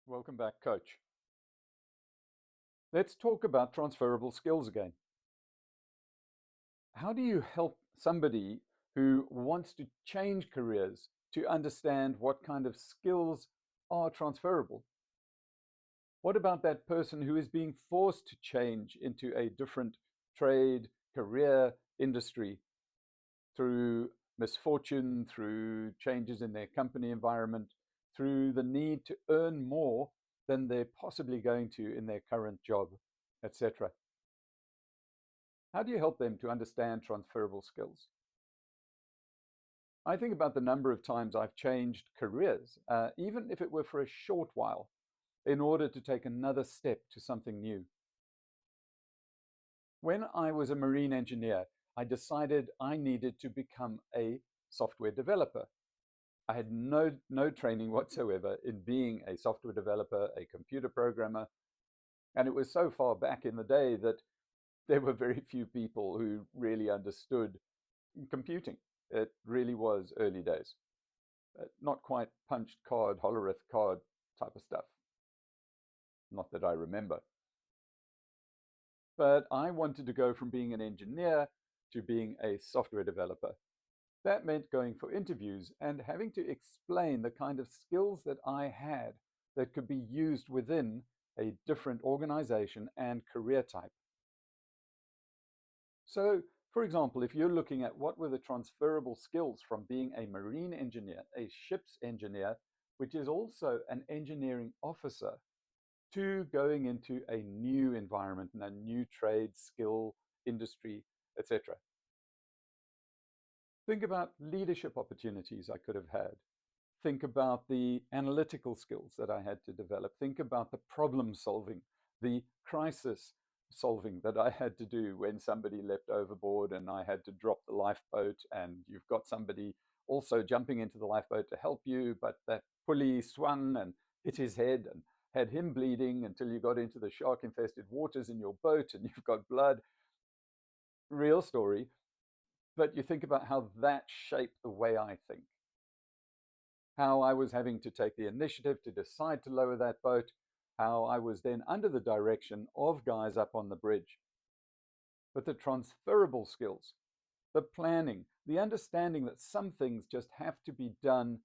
Welcome back, Coach. Let's talk about transferable skills again. How do you help somebody who wants to change careers to understand what kind of skills are transferable? What about that person who is being forced to change into a different trade, career, industry through misfortune, through changes in their company environment, through the need to earn more than they're possibly going to in their current job, etc.? How do you help them to understand transferable skills? I think about the number of times I've changed careers, even if it were for a short while, in order to take another step to something new. When I was a marine engineer, I decided I needed to become a software developer. I had no training whatsoever in being a software developer, a computer programmer, and it was so far back in the day that there were very few people who really understood computing. It really was early days. Not quite punched card, Hollerith card type of stuff. Not that I remember. But I wanted to go from being an engineer to being a software developer. That meant going for interviews and having to explain the kind of skills that I had that could be used within a different organization and career type. So, for example, if you're looking at what were the transferable skills from being a marine engineer, a ship's engineer, which is also an engineering officer, to going into a new environment and a new trade, skill, industry, etc. Think about leadership opportunities I could have had. Think about the analytical skills that I had to develop. Think about the problem solving, the crisis solving that I had to do when somebody leapt overboard and I had to drop the lifeboat, and you've got somebody also jumping into the lifeboat to help you, but that pulley swung and hit his head and had him bleeding until you got into the shark infested waters in your boat and you've got blood. Real story. But you think about how that shaped the way I think. How I was having to take the initiative to decide to lower that boat, how I was then under the direction of guys up on the bridge. But the transferable skills, the planning, the understanding that some things just have to be done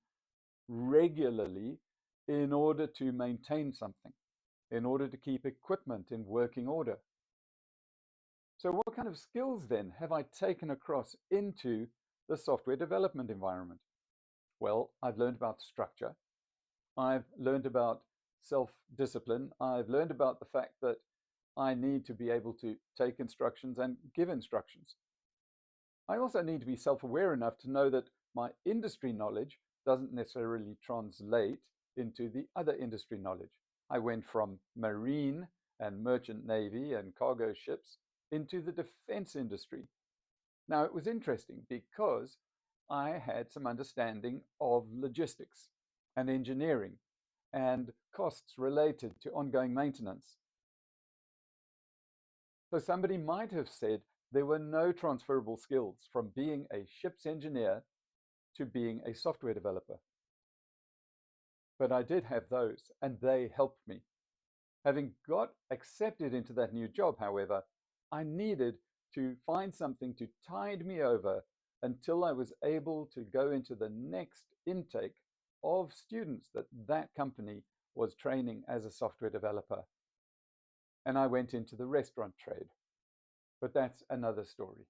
regularly in order to maintain something, in order to keep equipment in working order. So what kind of skills then have I taken across into the software development environment? Well, I've learned about structure. I've learned about self-discipline. I've learned about the fact that I need to be able to take instructions and give instructions. I also need to be self-aware enough to know that my industry knowledge doesn't necessarily translate into the other industry knowledge. I went from marine and merchant navy and cargo ships into the defense industry. Now, it was interesting because I had some understanding of logistics and engineering and costs related to ongoing maintenance. So somebody might have said there were no transferable skills from being a ship's engineer to being a software developer. But I did have those, and they helped me. Having got accepted into that new job, however, I needed to find something to tide me over until I was able to go into the next intake of students that that company was training as a software developer. And I went into the restaurant trade. But that's another story.